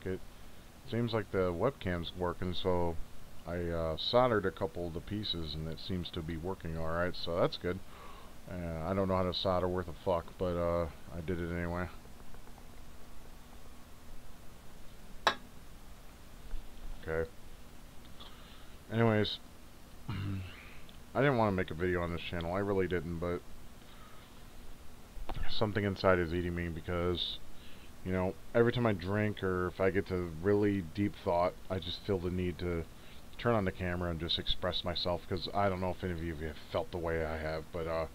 it. Seems like the webcam's working, so I soldered a couple of the pieces, and it seems to be working alright, so that's good. I don't know how to solder worth a fuck, but I did it anyway. Okay. Anyways, I didn't want to make a video on this channel. I really didn't, but something inside is eating me because, you know, every time I drink or if I get to really deep thought, I just feel the need to turn on the camera and just express myself, because I don't know if any of you have felt the way I have, but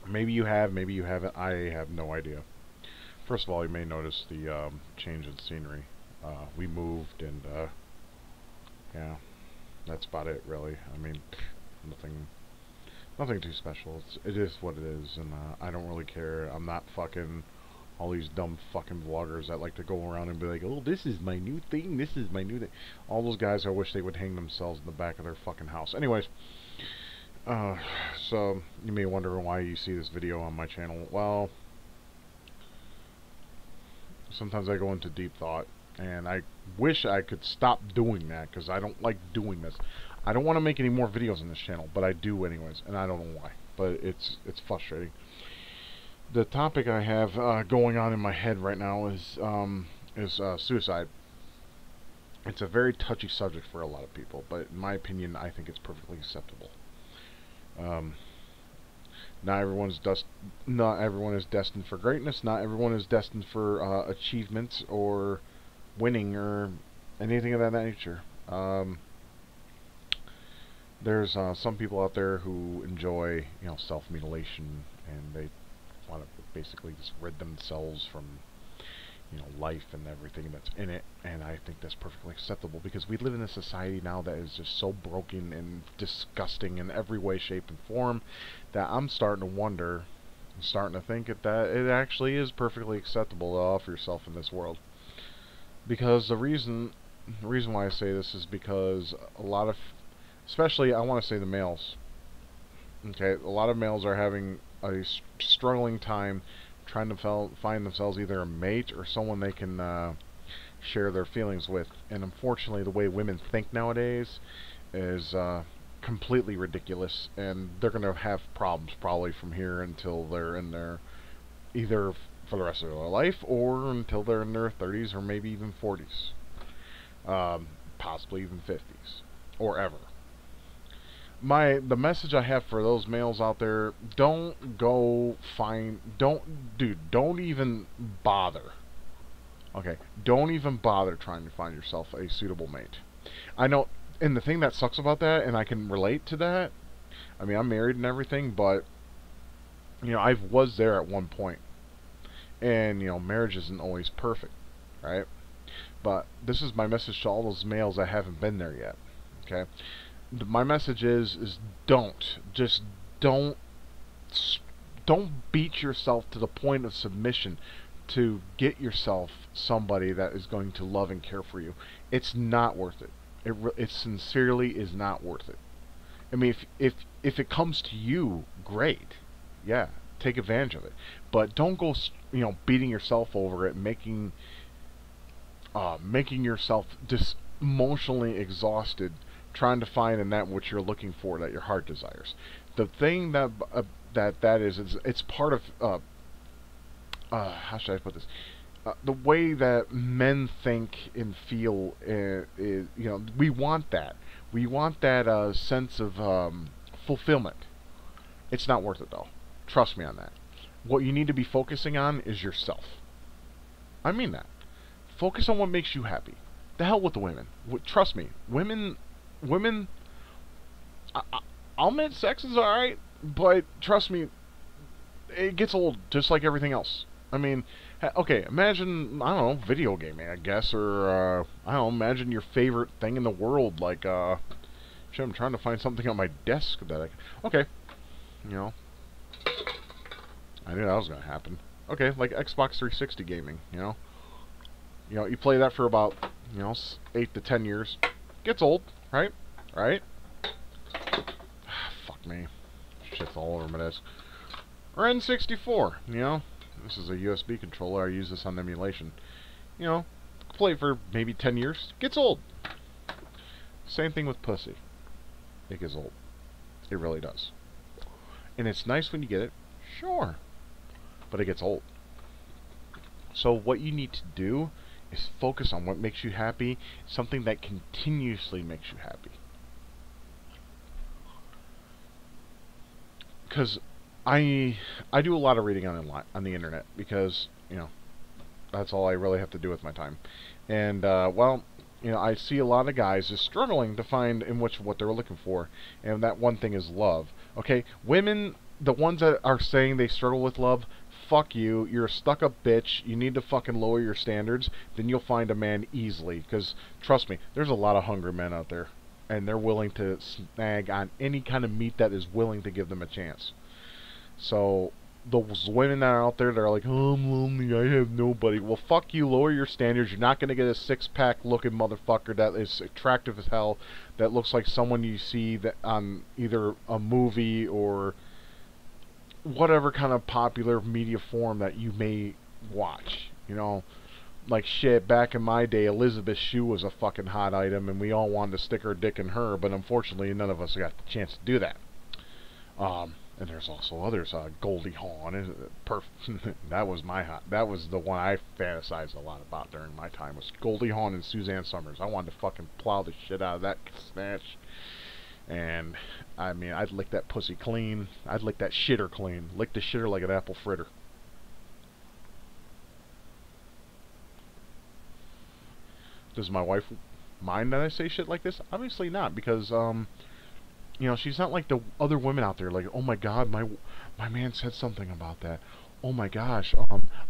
maybe you have, maybe you haven't. I have no idea. First of all, you may notice the change in scenery. We moved, and yeah, that's about it, really. I mean, nothing too special. It is what it is, and I don't really care. I'm not fucking all these dumb fucking vloggers that like to go around and be like, oh, this is my new thing, this is my new thing. All those guys, I wish they would hang themselves in the back of their fucking house. Anyways, so you may wonder why you see this video on my channel. Well, sometimes I go into deep thought, and I wish I could stop doing that, because I don't like doing this. I don't want to make any more videos on this channel, but I do anyways, and I don't know why, but it's frustrating. The topic I have going on in my head right now is suicide. It's a very touchy subject for a lot of people, but in my opinion, I think it's perfectly acceptable. Not everyone is destined for greatness. Not everyone is destined for achievements or winning or anything of that nature. There's some people out there who enjoy, you know, self-mutilation, and they want to basically just rid themselves from, you know, life and everything that's in it, and I think that's perfectly acceptable, because we live in a society now that is just so broken and disgusting in every way, shape, and form, that I'm starting to wonder, I'm starting to think that it actually is perfectly acceptable to offer yourself in this world. Because the reason why I say this is because a lot of, especially I want to say the males, okay, a lot of males are having a struggling time trying to find themselves either a mate or someone they can share their feelings with. And unfortunately, the way women think nowadays is completely ridiculous, and they're going to have problems probably from here until they're in their, either for the rest of their life or until they're in their 30s or maybe even 40s, possibly even 50s or ever. The message I have for those males out there: don't even bother. Okay, don't even bother trying to find yourself a suitable mate. I know, and the thing that sucks about that, and I can relate to that, I mean, I'm married and everything, but, you know, I was there at one point. And, you know, marriage isn't always perfect, right? But this is my message to all those males that haven't been there yet, okay? My message is don't beat yourself to the point of submission to get yourself somebody that is going to love and care for you. It's not worth it. It sincerely is not worth it. I mean, if it comes to you, great, yeah, take advantage of it. But don't go, you know, beating yourself over it, making yourself just emotionally exhausted trying to find in that what you're looking for, that your heart desires. The thing that that is it's part of how should I put this? The way that men think and feel is, you know, we want that. We want that sense of fulfillment. It's not worth it, though. Trust me on that. What you need to be focusing on is yourself. I mean that. Focus on what makes you happy. The hell with the women. Trust me, women. I'll admit sex is alright, but trust me, it gets old just like everything else. I mean, okay, imagine, I don't know, video gaming, I guess, or, I don't know, imagine your favorite thing in the world, like, shit, I'm trying to find something on my desk that okay, you know, I knew that was going to happen. Okay, like Xbox 360 gaming, you know, you play that for about, you know, 8 to 10 years, gets old, right? Fuck me. Shit's all over my desk. Or N64, you know? This is a USB controller. I use this on emulation. You know, play for maybe 10 years. Gets old. Same thing with pussy. It gets old. It really does. And it's nice when you get it. Sure. But it gets old. So what you need to do is focus on what makes you happy. Something that continuously makes you happy. Because I do a lot of reading on the internet because, you know, that's all I really have to do with my time. And well, you know, I see a lot of guys just struggling to find in which what they're looking for, and that one thing is love. Okay, women, the ones that are saying they struggle with love, fuck you. You're a stuck-up bitch. You need to fucking lower your standards. Then you'll find a man easily. Because trust me, there's a lot of hungry men out there, and they're willing to snag on any kind of meat that is willing to give them a chance. So those women that are out there that are like, oh, I'm lonely, I have nobody. Well, fuck you, lower your standards. You're not going to get a six-pack looking motherfucker that is attractive as hell, that looks like someone you see that on either a movie or whatever kind of popular media form that you may watch. You know, like shit, back in my day, Elizabeth Shue was a fucking hot item, and we all wanted to stick our dick in her, but unfortunately none of us got the chance to do that. And there's also others. Goldie Hawn, that was my hot. That was the one I fantasized a lot about during my time. Was Goldie Hawn and Suzanne Summers. I wanted to fucking plow the shit out of that snatch. And I mean, I'd lick that pussy clean. I'd lick that shitter clean. Lick the shitter like an apple fritter. Does my wife mind that I say shit like this? Obviously not, because you know, she's not like the other women out there. Like, oh my God, my man said something about that. Oh my gosh,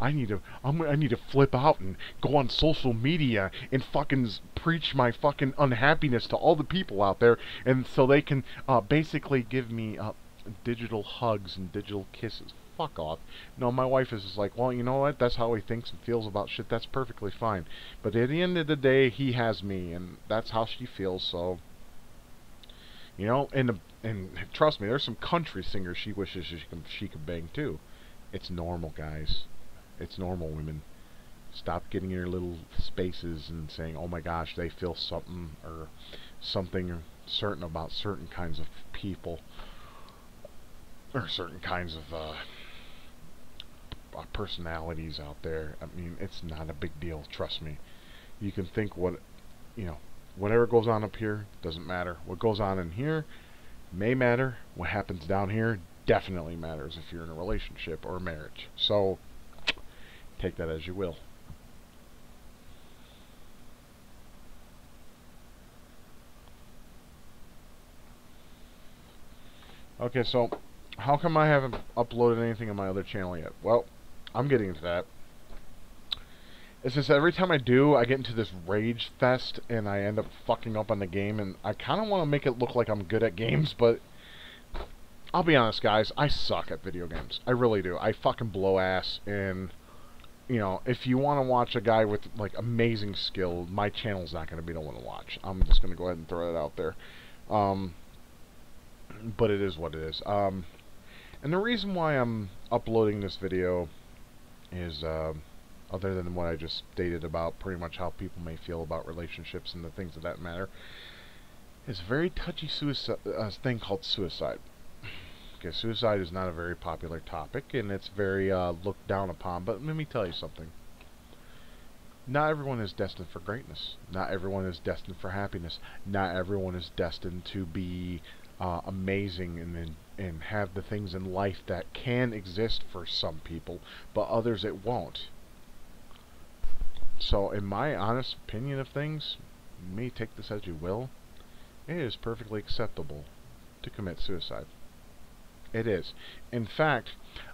I need to flip out and go on social media and fucking preach my fucking unhappiness to all the people out there, and so they can basically give me digital hugs and digital kisses. Fuck off. No, my wife is just like, well, you know what? That's how he thinks and feels about shit. That's perfectly fine. But at the end of the day, he has me, and that's how she feels. So, you know, and trust me, there's some country singers she wishes she could bang too. It's normal, guys. It's normal, women. Stop getting in your little spaces and saying, oh my gosh, they feel something or something certain about certain kinds of people or certain kinds of personalities out there. I mean, it's not a big deal, trust me. You can think what, you know, whatever goes on up here doesn't matter. What goes on in here may matter. What happens down here definitely matters if you're in a relationship or a marriage. So take that as you will. Okay, so how come I haven't uploaded anything on my other channel yet? Well, I'm getting into that. It's just every time I do, I get into this rage fest and I end up fucking up on the game, and I kind of want to make it look like I'm good at games, but I'll be honest, guys, I suck at video games. I really do. I fucking blow ass, and, you know, if you want to watch a guy with, like, amazing skill, my channel's not going to be the one to watch. I'm just going to go ahead and throw it out there. But it is what it is. And the reason why I'm uploading this video is, other than what I just stated about pretty much how people may feel about relationships and the things of that matter, is a very touchy thing called suicide. Okay, suicide is not a very popular topic, and it's very looked down upon, but let me tell you something. Not everyone is destined for greatness. Not everyone is destined for happiness. Not everyone is destined to be amazing and have the things in life that can exist for some people, but others it won't. So, in my honest opinion of things, you may take this as you will, it is perfectly acceptable to commit suicide. It is. In fact,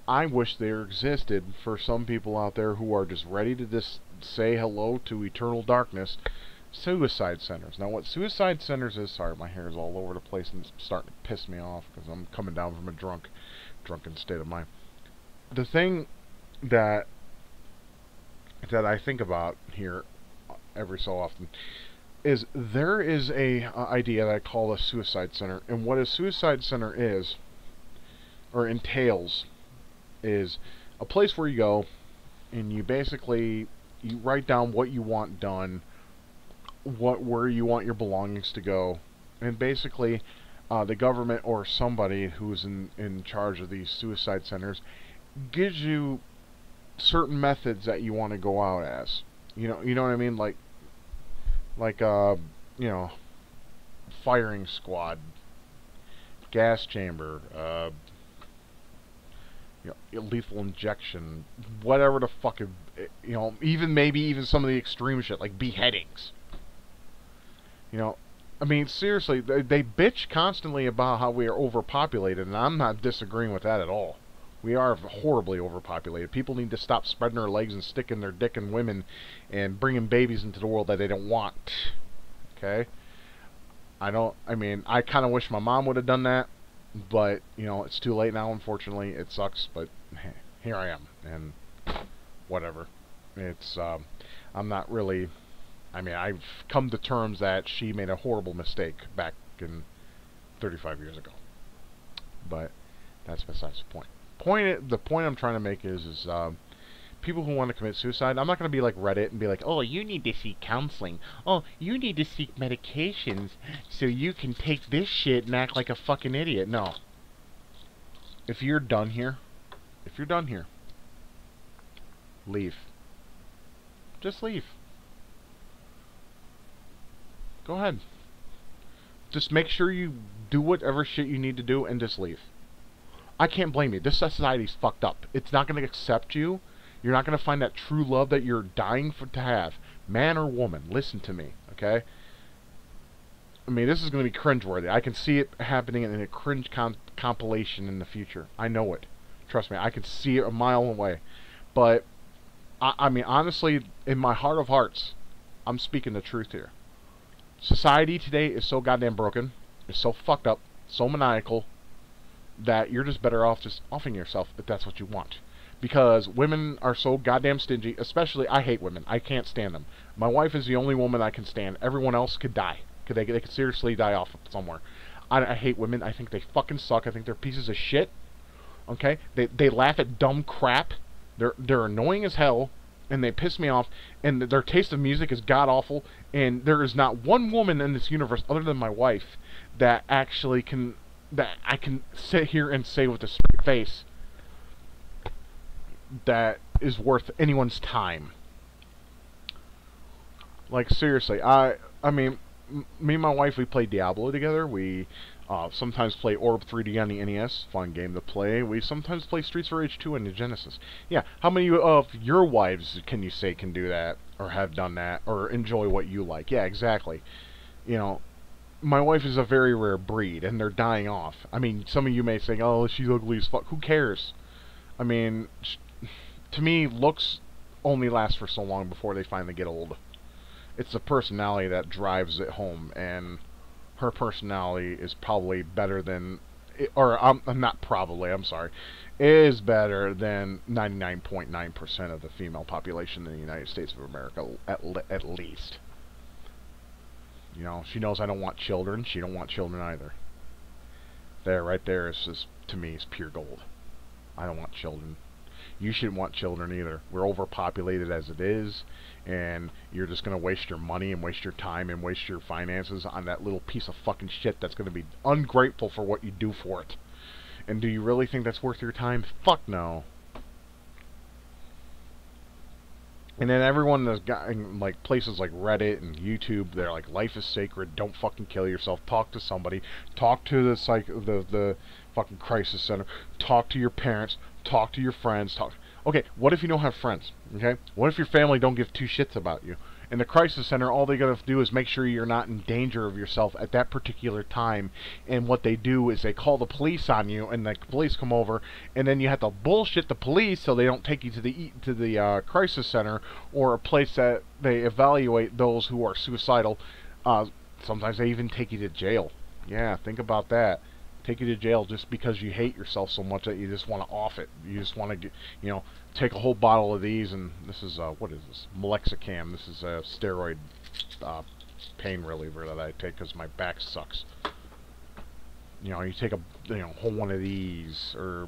I wish there existed for some people out there who are just ready to just say hello to eternal darkness, suicide centers. Now, what suicide centers is, sorry, my hair is all over the place and it's starting to piss me off because I'm coming down from a drunken state of mind. The thing that I think about here every so often is there is a idea that I call a suicide center, and what a suicide center is or entails is a place where you go and you basically you write down what you want done, where you want your belongings to go, and basically the government or somebody who's in charge of these suicide centers gives you certain methods that you want to go out as. You know what I mean? Like you know, firing squad, gas chamber, lethal injection, whatever the fuck, even maybe even some of the extreme shit like beheadings. I mean, seriously, they bitch constantly about how we are overpopulated, and I'm not disagreeing with that at all. We are horribly overpopulated. People need to stop spreading their legs and sticking their dick in women and bringing babies into the world that they don't want. Okay? I mean, I kind of wish my mom would have done that, but, it's too late now, unfortunately. It sucks, but here I am, and whatever. I'm not really... I mean, I've come to terms that she made a horrible mistake back in 35 years ago. But that's besides the point. The point I'm trying to make is people who want to commit suicide, I'm not going to be like Reddit and be like, oh, you need to seek counseling. Oh, you need to seek medications so you can take this shit and act like a fucking idiot. No. If you're done here, leave. Just leave. Go ahead. Just make sure you do whatever shit you need to do and just leave. I can't blame you. This society's fucked up. It's not going to accept you. You're not going to find that true love that you're dying to have. Man or woman, listen to me, okay? I mean, this is going to be cringeworthy. I can see it happening in a cringe compilation in the future. I know it. Trust me, I can see it a mile away. But, I mean, honestly, in my heart of hearts, I'm speaking the truth here. Society today is so goddamn broken, it's so fucked up, so maniacal, that you're just better off just offing yourself if that's what you want. Because women are so goddamn stingy, especially, I hate women. I can't stand them. My wife is the only woman I can stand. Everyone else could die. They could seriously die off somewhere. I hate women. I think they fucking suck. I think they're pieces of shit. Okay? They laugh at dumb crap. They're annoying as hell. And they piss me off, and their taste of music is god-awful, and there is not one woman in this universe, other than my wife, that actually that I can sit here and say with a straight face that is worth anyone's time. Like, seriously, I mean, me and my wife, we play Diablo together. We sometimes play Orb 3D on the NES, fun game to play. We sometimes play Streets of Rage 2 on the Genesis. Yeah, how many of your wives can you say can do that, or have done that, or enjoy what you like? Yeah, exactly. My wife is a very rare breed, and they're dying off. I mean, some of you may say, oh, she's ugly as fuck. Who cares? I mean, to me, looks only last for so long before they finally get old. It's the personality that drives it home, and her personality is probably better than, or not probably, I'm sorry, is better than 99.9% of the female population in the United States of America, at least. She knows I don't want children. She don't want children either. Right there is just, to me, is pure gold. I don't want children. You shouldn't want children either. We're overpopulated as it is, and you're just going to waste your money and waste your time and waste your finances on that little piece of fucking shit that's going to be ungrateful for what you do for it. And do you really think that's worth your time? Fuck no. And then everyone that's got in, like, places like Reddit and YouTube, they're like, life is sacred, don't fucking kill yourself, talk to somebody, talk to the fucking crisis center, talk to your parents, talk to your friends, Okay, what if you don't have friends? Okay? What if your family don't give two shits about you? In the crisis center, all they gotta do is make sure you're not in danger of yourself at that particular time. And what they do is they call the police on you, and the police come over, and then you have to bullshit the police so they don't take you to the crisis center, or a place that they evaluate those who are suicidal. Sometimes they even take you to jail. Yeah, think about that. Take you to jail just because you hate yourself so much that you just want to off it. You just want to, take a whole bottle of these, and this is, what is this? Melexicam. This is a steroid pain reliever that I take because my back sucks. You take a, whole one of these, or,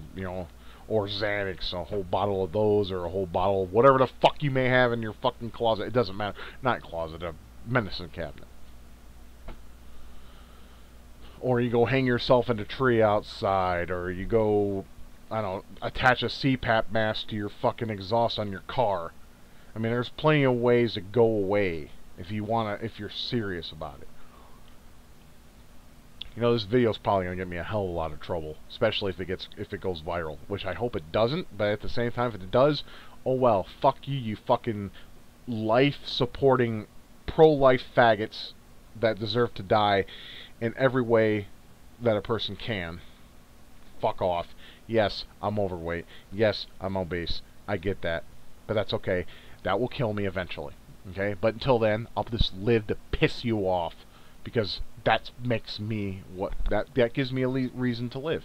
or Xanax, a whole bottle of those, or a whole bottle of whatever the fuck you may have in your fucking closet. It doesn't matter. Not closet, a medicine cabinet. Or you go hang yourself in a tree outside, or you go, I don't know, attach a CPAP mask to your fucking exhaust on your car. I mean, there's plenty of ways to go away if you're serious about it. You know, this video's probably gonna get me a hell of a lot of trouble, especially if it goes viral, which I hope it doesn't. But at the same time, if it does, oh well, fuck you, you fucking life-supporting, pro-life faggots that deserve to die in every way that a person can. Fuck off. Yes, I'm overweight. Yes, I'm obese. I get that, but that's okay. That will kill me eventually. Okay, but until then, I'll just live to piss you off, because that makes me that gives me a reason to live.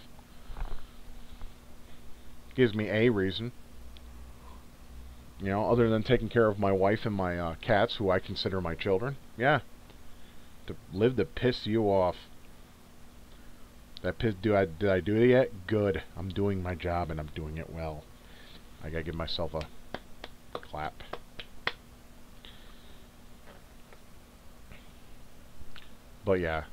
Gives me a reason, you know, other than taking care of my wife and my cats, who I consider my children. Yeah, to live to piss you off. Did I do it yet? Good. I'm doing my job, and I'm doing it well. I gotta give myself a clap. But yeah,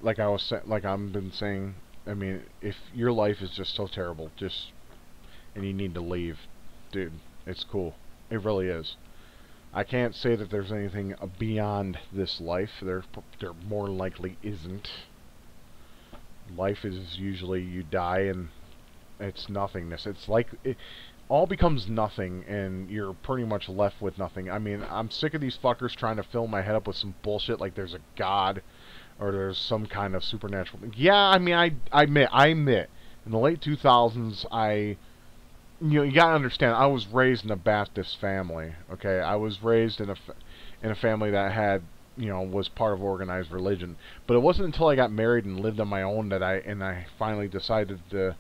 like I've been saying, I mean, if your life is just so terrible, and you need to leave, dude, it's cool. It really is. I can't say that there's anything beyond this life. There more likely isn't. Life is usually you die and it's nothingness. It's like it all becomes nothing, and you're pretty much left with nothing. I mean, I'm sick of these fuckers trying to fill my head up with some bullshit like there's a god or there's some kind of supernatural thing. Yeah, I mean, I admit, in the late 2000s, you gotta understand, I was raised in a Baptist family. Okay, I was raised in a family that had, was part of organized religion. But it wasn't until I got married and lived on my own that I finally decided to,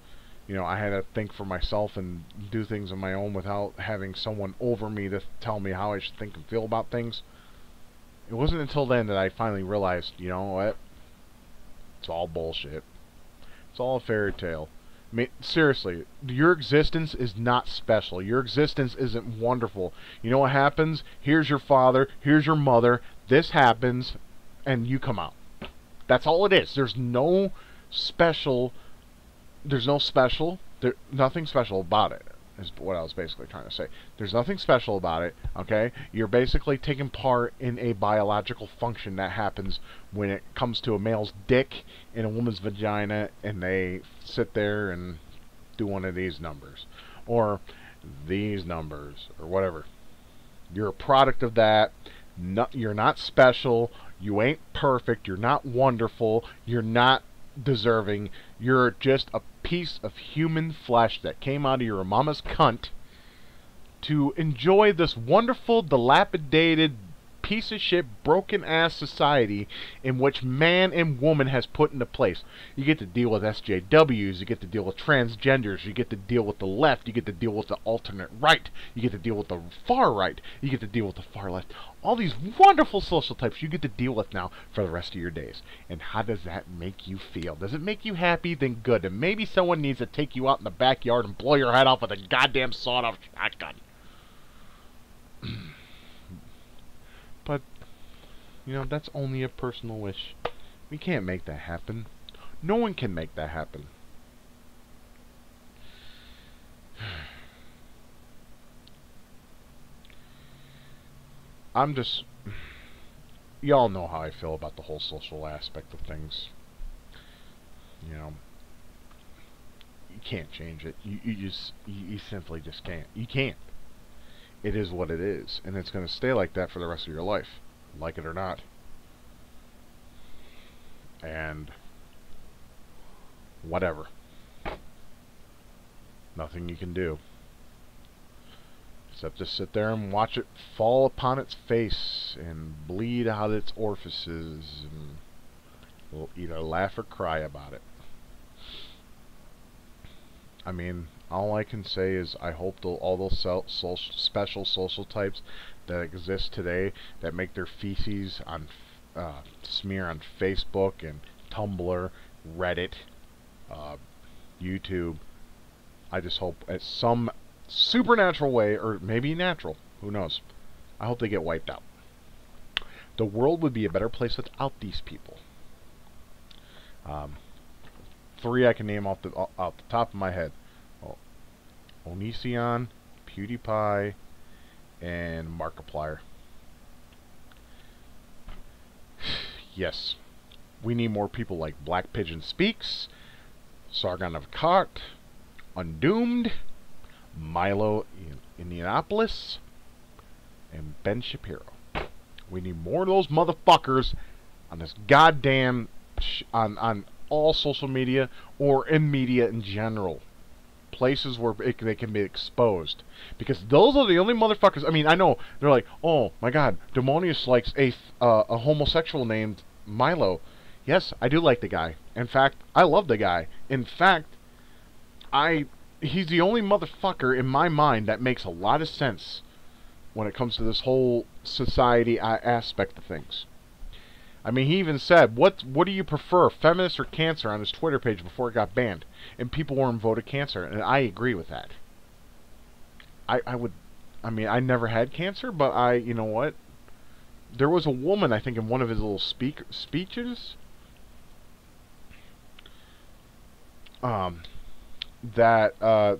I had to think for myself and do things on my own without having someone over me to tell me how I should think and feel about things. It wasn't until then that I finally realized, you know what? It's all bullshit. It's all a fairy tale. I mean, seriously, your existence is not special. Your existence isn't wonderful. You know what happens? Here's your father, here's your mother, this happens, and you come out. That's all it is. There's nothing special, nothing special about it, is what I was basically trying to say. There's nothing special about it, okay? You're basically taking part in a biological function that happens when it comes to a male's dick in a woman's vagina, and they sit there and do one of these numbers, or these numbers, or whatever. You're a product of that. You're not special. You ain't perfect. You're not wonderful. You're not deserving. You're just a piece of human flesh that came out of your mama's cunt to enjoy this wonderful, dilapidated, piece of shit, broken ass society in which man and woman has put into place. You get to deal with SJWs, you get to deal with transgenders, you get to deal with the left, you get to deal with the alternate right, you get to deal with the far right, you get to deal with the far left. All these wonderful social types you get to deal with now for the rest of your days. And how does that make you feel? Does it make you happy? Then good. And maybe someone needs to take you out in the backyard and blow your head off with a goddamn sawed-off shotgun. But, that's only a personal wish. We can't make that happen. No one can make that happen. Y'all know how I feel about the whole social aspect of things. You can't change it. You simply just can't. You can't. It is what it is, and it's going to stay like that for the rest of your life, like it or not. And whatever. Nothing you can do except just sit there and watch it fall upon its face and bleed out its orifices, and we'll either laugh or cry about it. I mean, all I can say is I hope all those special social types that exist today that make their feces on smear on Facebook and Tumblr, Reddit, YouTube, I just hope at some supernatural way, or maybe natural, who knows, I hope they get wiped out. The world would be a better place without these people. 3 I can name off the top of my head. Oh, Onision, PewDiePie, and Markiplier. Yes, we need more people like Black Pigeon Speaks, Sargon of Akkad, Undoomed, Milo in Indianapolis, and Ben Shapiro. We need more of those motherfuckers on this goddamn on all social media or in media in general. Places where they can be exposed. Because those are the only motherfuckers. I mean, I know they're like, oh my god, Demonius likes a homosexual named Milo. Yes, I do like the guy. In fact, I love the guy. In fact, he's the only motherfucker in my mind that makes a lot of sense when it comes to this whole society aspect of things. I mean, he even said, what do you prefer, feminist or cancer, on his Twitter page before it got banned. And people weren't voted cancer, and I agree with that. I mean, I never had cancer, but you know what? There was a woman, I think, in one of his little speeches, that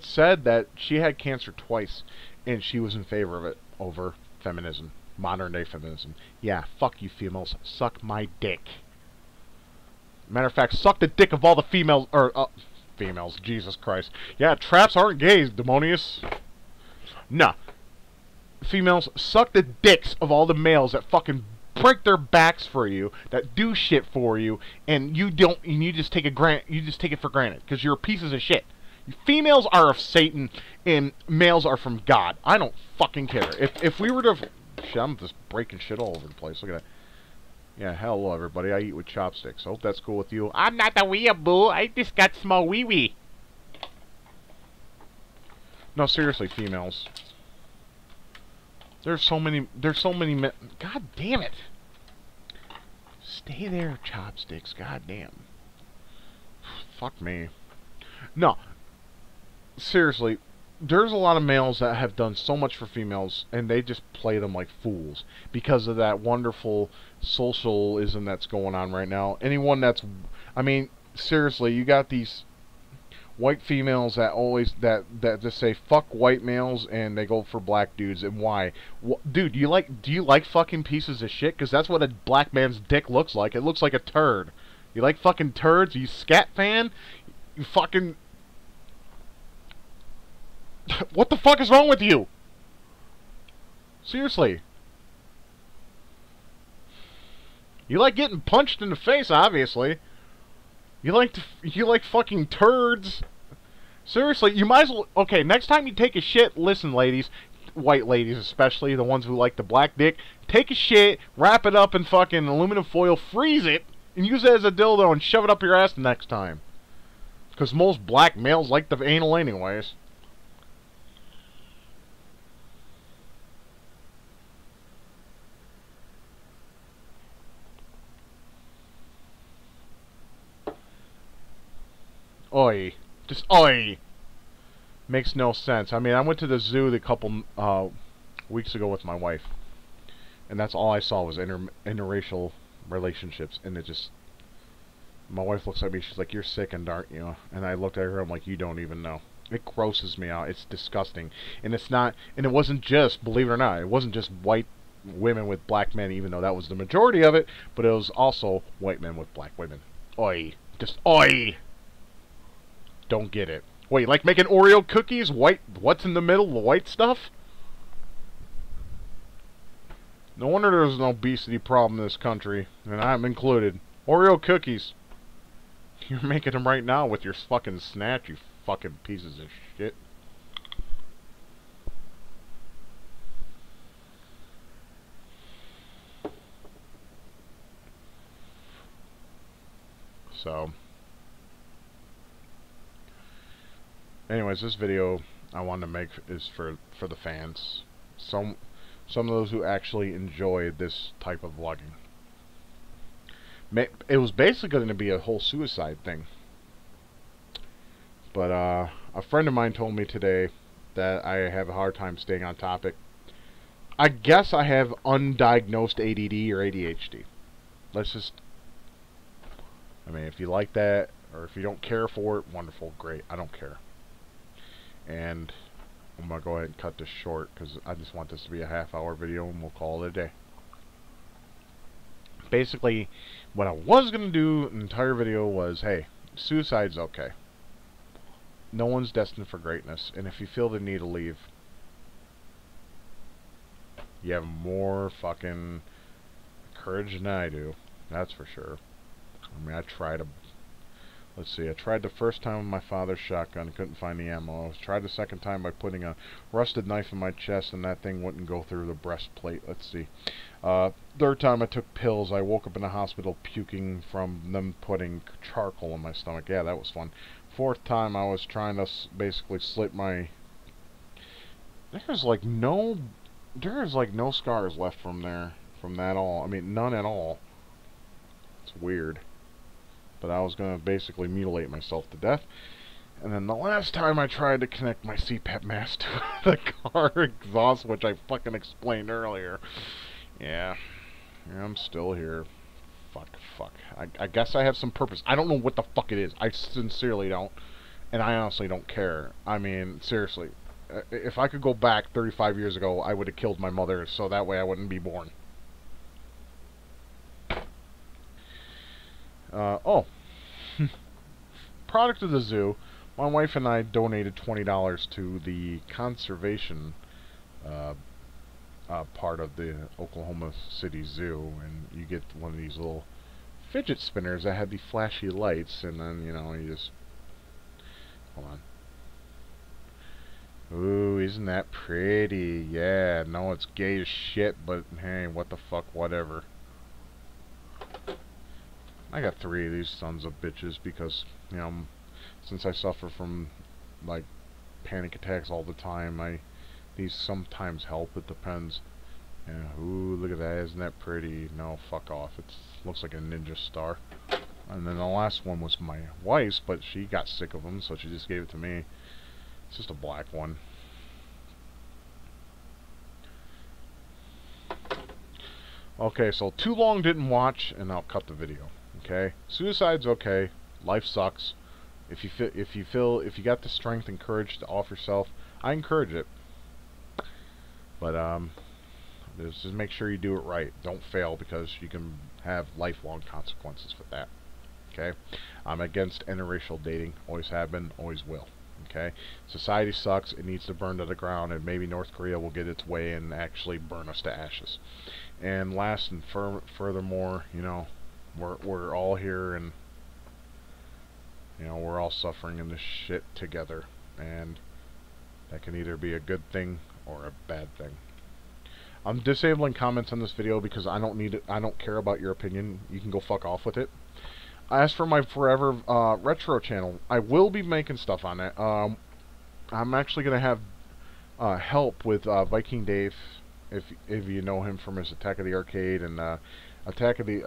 said that she had cancer twice, and she was in favor of it over feminism. Modern day feminism. Yeah, fuck you females. Suck my dick. Matter of fact, suck the dick of all the females, or, females, Jesus Christ. Yeah, traps aren't gays, Demonius. Nah. Females, suck the dicks of all the males that fucking break their backs for you, that do shit for you, and you just take it for granted, because you're pieces of shit. Females are of Satan, and males are from God. I don't fucking care. If we were to... Shit, I'm just breaking shit all over the place. Look at that. Yeah, hello everybody. I eat with chopsticks. I hope that's cool with you. I'm not a weeaboo. I just got small wee-wee. No, seriously, females. There's so many men. God damn it. Stay there, chopsticks. God damn. Fuck me. No. Seriously. There's a lot of males that have done so much for females, and they just play them like fools because of that wonderful socialism that's going on right now. Anyone that's... I mean, seriously, you got these white females that always... that just say, fuck white males, and they go for black dudes. And why? Dude, do you like fucking pieces of shit? Because that's what a black man's dick looks like. It looks like a turd. You like fucking turds? You scat fan? You fucking... What the fuck is wrong with you? Seriously. You like getting punched in the face, obviously. You like fucking turds. Seriously, you might as well... Okay, next time you take a shit, listen, ladies, white ladies especially, the ones who like the black dick, take a shit, wrap it up in fucking aluminum foil, freeze it, and use it as a dildo and shove it up your ass the next time. Because most black males like the anal anyways. Oi. Just oi. Makes no sense. I mean, I went to the zoo a couple weeks ago with my wife. And that's all I saw was interracial relationships. And it just... My wife looks at me, she's like, you're sick and aren't you? And I looked at her, I'm like, you don't even know. It grosses me out. It's disgusting. And it's not... And it wasn't just, believe it or not, it wasn't just white women with black men, even though that was the majority of it. But it was also white men with black women. Oi. Just oi. Don't get it. Wait, like making Oreo cookies? White? What's in the middle? The white stuff? No wonder there's an obesity problem in this country, and I'm included. Oreo cookies. You're making them right now with your fucking snatch, you fucking pieces of shit. So... Anyways, this video I wanted to make is for the fans. Some of those who actually enjoy this type of vlogging. It was basically going to be a whole suicide thing. But a friend of mine told me today that I have a hard time staying on topic. I guess I have undiagnosed ADD or ADHD. Let's just... I mean, if you like that, or if you don't care for it, wonderful, great. I don't care. And I'm going to go ahead and cut this short, because I just want this to be a half-hour video, and we'll call it a day. Basically, what I was going to do in the entire video was, hey, suicide's okay. No one's destined for greatness, and if you feel the need to leave, you have more fucking courage than I do. That's for sure. I mean, I tried to... Let's see, I tried the first time with my father's shotgun, couldn't find the ammo. I tried the second time by putting a rusted knife in my chest, and that thing wouldn't go through the breastplate. Let's see. Third time I took pills. I woke up in the hospital puking from them putting charcoal in my stomach. Yeah, that was fun. Fourth time I was trying to basically slit my... There's like no scars left from that all. I mean, none at all. It's weird. But I was going to basically mutilate myself to death. And then the last time I tried to connect my CPAP mask to the car exhaust, which I fucking explained earlier. Yeah, I'm still here. Fuck. I guess I have some purpose. I don't know what the fuck it is. I sincerely don't. And I honestly don't care. I mean, seriously. If I could go back 35 years ago, I would have killed my mother, so that way I wouldn't be born. Oh. Product of the zoo. My wife and I donated $20 to the conservation part of the Oklahoma City Zoo, and you get one of these little fidget spinners that have the flashy lights, and then, you know, you just... Hold on. Ooh, isn't that pretty? Yeah, no, it's gay as shit, but hey, what the fuck, whatever. I got 3 of these sons of bitches because, you know, since I suffer from, like, panic attacks all the time, these sometimes help, it depends. Yeah, ooh, look at that, isn't that pretty? No, fuck off, it looks like a ninja star. And then the last one was my wife's, but she got sick of them, so she just gave it to me. It's just a black one. Okay, so too long didn't watch, and I'll cut the video. Okay, suicide's okay. Life sucks. If you got the strength and courage to off yourself, I encourage it. But just make sure you do it right. Don't fail, because you can have lifelong consequences for that. Okay, I'm against interracial dating. Always have been. Always will. Okay, society sucks. It needs to burn to the ground, and maybe North Korea will get its way and actually burn us to ashes. And last and furthermore, you know, we're all here, and you know, we're all suffering in this shit together, and that can either be a good thing or a bad thing. I'm disabling comments on this video because I don't need it. I don't care about your opinion. You can go fuck off with it. As for my forever retro channel, I will be making stuff on it. I'm actually gonna have help with Viking Dave, if you know him from his Attack of the Arcade and Attack of the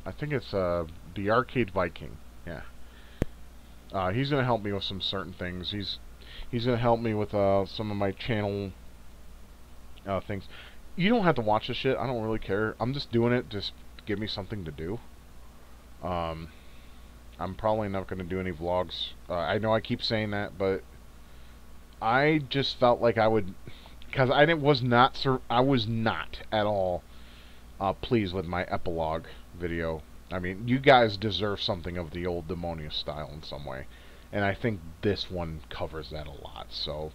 I think it's the Arcade Viking. Yeah. He's gonna help me with some certain things. He's gonna help me with some of my channel things. You don't have to watch this shit. I don't really care. I'm just doing it just to give me something to do. I'm probably not going to do any vlogs. I know I keep saying that, but I just felt like I would, because I was not at all pleased with my epilogue video. I mean, you guys deserve something of the old Demonius style in some way, and I think this one covers that a lot. So,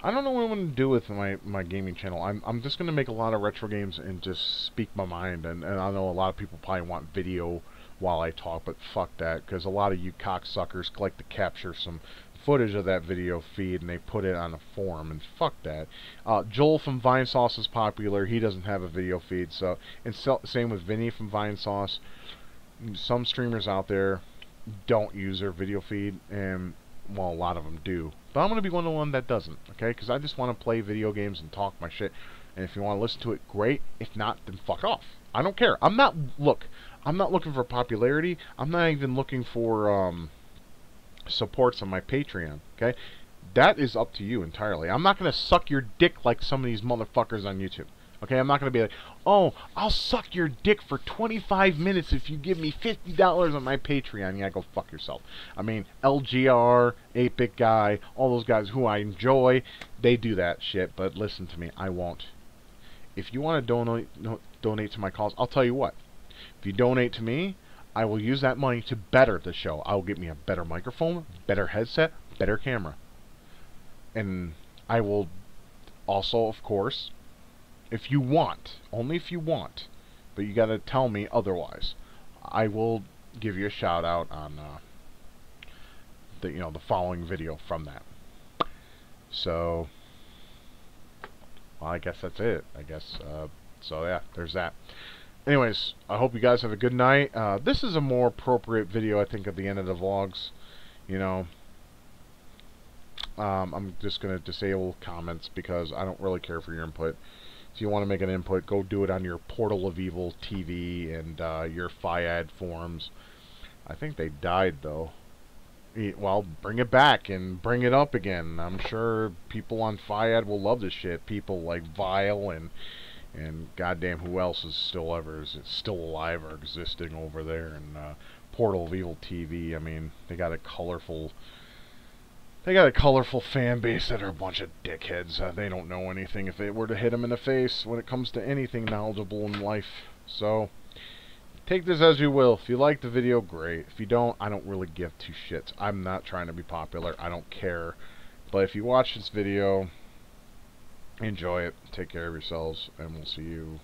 I don't know what I'm going to do with my gaming channel. I'm just going to make a lot of retro games and just speak my mind. And I know a lot of people probably want video while I talk, but fuck that. Because a lot of you cocksuckers like to capture some footage of that video feed and they put it on a forum, and fuck that. Joel from Vinesauce is popular. He doesn't have a video feed. So, and same with Vinny from Vinesauce. Some streamers out there don't use their video feed, and well, a lot of them do. But I'm going to be one of the ones that doesn't, okay? Because I just want to play video games and talk my shit. And if you want to listen to it, great. If not, then fuck off. I don't care. I'm not... Look, I'm not looking for popularity. I'm not even looking for supports on my Patreon. Okay, that is up to you entirely. I'm not gonna suck your dick like some of these motherfuckers on YouTube. Okay, I'm not gonna be like, oh, I'll suck your dick for 25 minutes if you give me $50 on my Patreon. Yeah, go fuck yourself. I mean, LGR, 8-Bit Guy, all those guys who I enjoy, they do that shit. But listen to me, I won't. If you want to donate to my cause, I'll tell you what. If you donate to me, I will use that money to better the show. I will get me a better microphone, better headset, better camera. And I will also, of course, if you want, only if you want, but you got to tell me otherwise, I will give you a shout out on the following video from that. So, well, I guess that's it. I guess so. Yeah, there's that. Anyways, I hope you guys have a good night. This is a more appropriate video, I think, at the end of the vlogs. You know, I'm just gonna disable comments because I don't really care for your input. If you want to make an input, go do it on your Portal of Evil TV and your FIAD forums. I think they died, though. Well, bring it back and bring it up again. I'm sure people on FIAD will love this shit. People like Vile and goddamn who else is still alive or existing over there. And Portal of Evil TV. I mean, they got a colorful fan base that are a bunch of dickheads. They don't know anything if it were to hit them in the face when it comes to anything knowledgeable in life. So, take this as you will. If you like the video, great. If you don't, I don't really give two shits. I'm not trying to be popular. I don't care. But if you watch this video, enjoy it. Take care of yourselves, and we'll see you